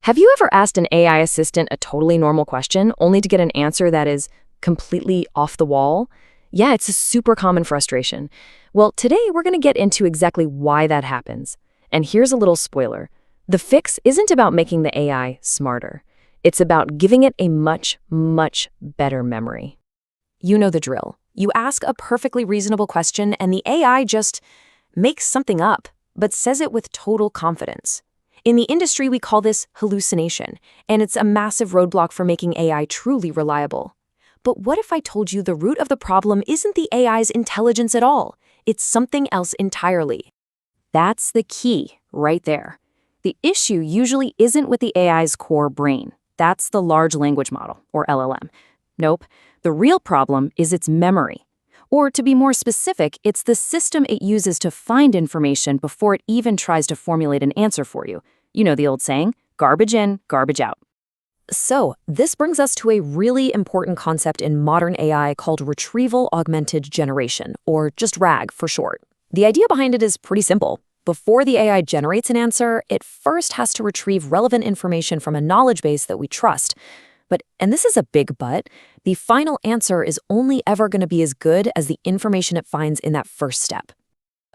Have you ever asked an AI assistant a totally normal question only to get an answer that is completely off the wall? Yeah, it's a super common frustration. Well, today we're going to get into exactly why that happens. And here's a little spoiler. The fix isn't about making the AI smarter. It's about giving it a much, much better memory. You know the drill. You ask a perfectly reasonable question and the AI just makes something up, but says it with total confidence. In the industry, we call this hallucination, and it's a massive roadblock for making AI truly reliable. But what if I told you the root of the problem isn't the AI's intelligence at all? It's something else entirely. That's the key right there. The issue usually isn't with the AI's core brain. That's the large language model, or LLM. Nope. The real problem is its memory. Or to be more specific, it's the system it uses to find information before it even tries to formulate an answer for you. You know the old saying, garbage in, garbage out. So, this brings us to a really important concept in modern AI called Retrieval Augmented Generation, or just RAG for short. The idea behind it is pretty simple. Before the AI generates an answer, it first has to retrieve relevant information from a knowledge base that we trust. But, and this is a big but, the final answer is only ever going to be as good as the information it finds in that first step.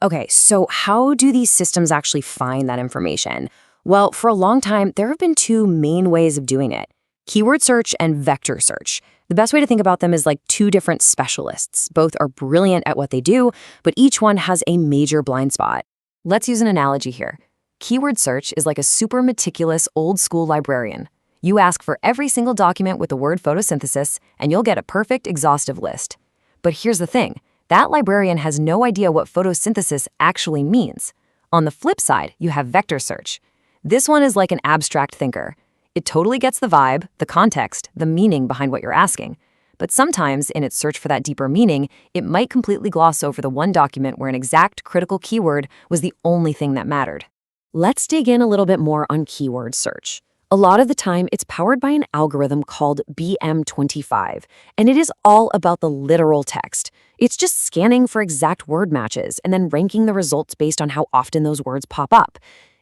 Okay, so how do these systems actually find that information? Well, for a long time, there have been two main ways of doing it: keyword search and vector search. The best way to think about them is like two different specialists. Both are brilliant at what they do, but each one has a major blind spot. Let's use an analogy here. Keyword search is like a super meticulous old-school librarian. You ask for every single document with the word photosynthesis, and you'll get a perfect, exhaustive list. But here's the thing. That librarian has no idea what photosynthesis actually means. On the flip side, you have vector search. This one is like an abstract thinker. It totally gets the vibe, the context, the meaning behind what you're asking. But sometimes, in its search for that deeper meaning, it might completely gloss over the one document where an exact critical keyword was the only thing that mattered. Let's dig in a little bit more on keyword search. A lot of the time, it's powered by an algorithm called BM25, and it is all about the literal text. It's just scanning for exact word matches and then ranking the results based on how often those words pop up.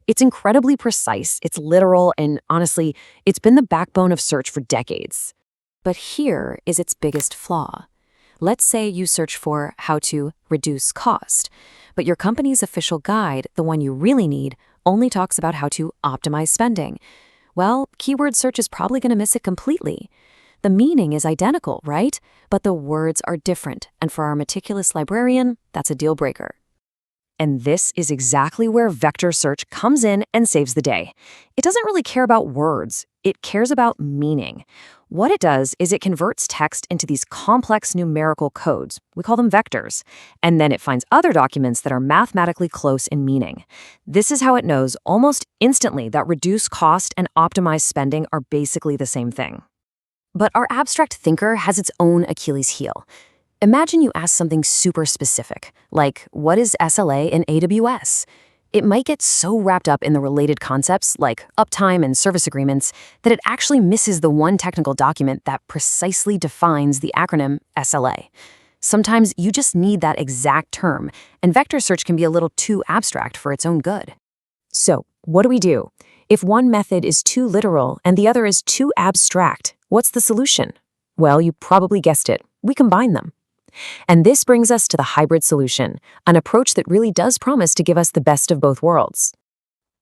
It's incredibly precise, it's literal, and honestly, it's been the backbone of search for decades. But here is its biggest flaw. Let's say you search for how to reduce cost, but your company's official guide, the one you really need, only talks about how to optimize spending. Well, keyword search is probably going to miss it completely. The meaning is identical, right? But the words are different, and for our meticulous librarian, that's a deal breaker. And this is exactly where vector search comes in and saves the day. It doesn't really care about words, it cares about meaning. What it does is it converts text into these complex numerical codes. We call them vectors. And then it finds other documents that are mathematically close in meaning. This is how it knows almost instantly that reduce cost and optimize spending are basically the same thing. But our abstract thinker has its own Achilles heel. Imagine you ask something super specific, like what is SLA in AWS? It might get so wrapped up in the related concepts, like uptime and service agreements, that it actually misses the one technical document that precisely defines the acronym SLA. Sometimes you just need that exact term, and vector search can be a little too abstract for its own good. So, what do we do? If one method is too literal and the other is too abstract, what's the solution? Well, you probably guessed it. We combine them. And this brings us to the hybrid solution, an approach that really does promise to give us the best of both worlds.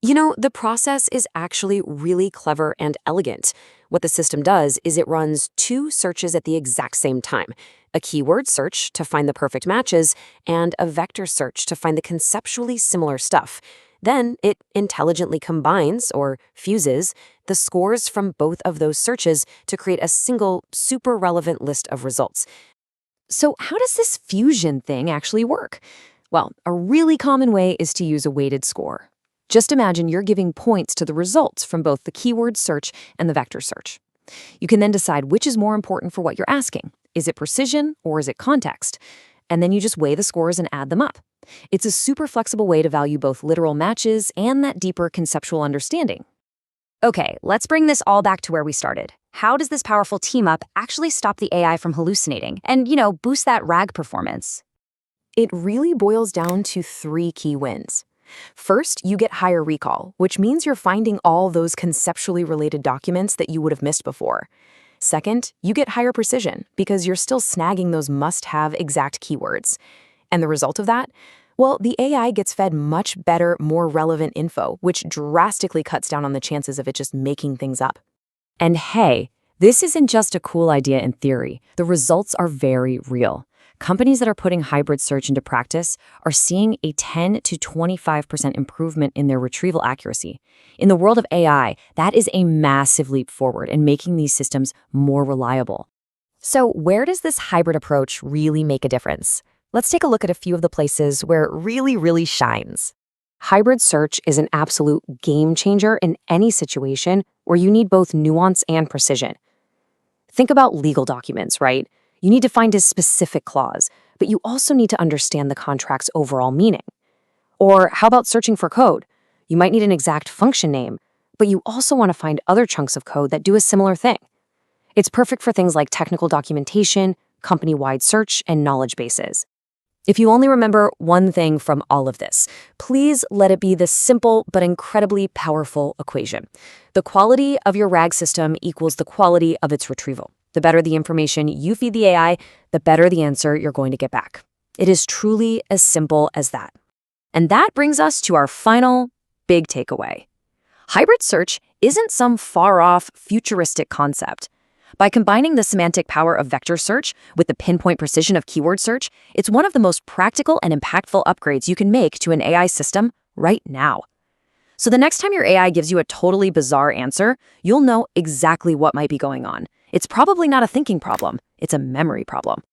You know, the process is actually really clever and elegant. What the system does is it runs two searches at the exact same time: a keyword search to find the perfect matches and a vector search to find the conceptually similar stuff. Then it intelligently combines, or fuses, the scores from both of those searches to create a single, super relevant list of results. So how does this fusion thing actually work? Well, a really common way is to use a weighted score. Just imagine you're giving points to the results from both the keyword search and the vector search. You can then decide which is more important for what you're asking. Is it precision or is it context? And then you just weigh the scores and add them up. It's a super flexible way to value both literal matches and that deeper conceptual understanding. Okay, let's bring this all back to where we started. How does this powerful team-up actually stop the AI from hallucinating and, boost that RAG performance? It really boils down to three key wins. First, you get higher recall, which means you're finding all those conceptually related documents that you would have missed before. Second, you get higher precision because you're still snagging those must-have exact keywords. And the result of that? Well, the AI gets fed much better, more relevant info, which drastically cuts down on the chances of it just making things up. And hey, this isn't just a cool idea in theory. The results are very real. Companies that are putting hybrid search into practice are seeing a 10 to 25% improvement in their retrieval accuracy. In the world of AI, that is a massive leap forward in making these systems more reliable. So where does this hybrid approach really make a difference? Let's take a look at a few of the places where it really shines. Hybrid search is an absolute game changer in any situation where you need both nuance and precision. Think about legal documents, right? You need to find a specific clause, but you also need to understand the contract's overall meaning. Or how about searching for code? You might need an exact function name, but you also want to find other chunks of code that do a similar thing. It's perfect for things like technical documentation, company-wide search, and knowledge bases. If you only remember one thing from all of this, please let it be this simple but incredibly powerful equation. The quality of your RAG system equals the quality of its retrieval. The better the information you feed the AI, the better the answer you're going to get back. It is truly as simple as that. And that brings us to our final big takeaway. Hybrid search isn't some far-off, futuristic concept. By combining the semantic power of vector search with the pinpoint precision of keyword search, it's one of the most practical and impactful upgrades you can make to an AI system right now. So the next time your AI gives you a totally bizarre answer, you'll know exactly what might be going on. It's probably not a thinking problem, it's a memory problem.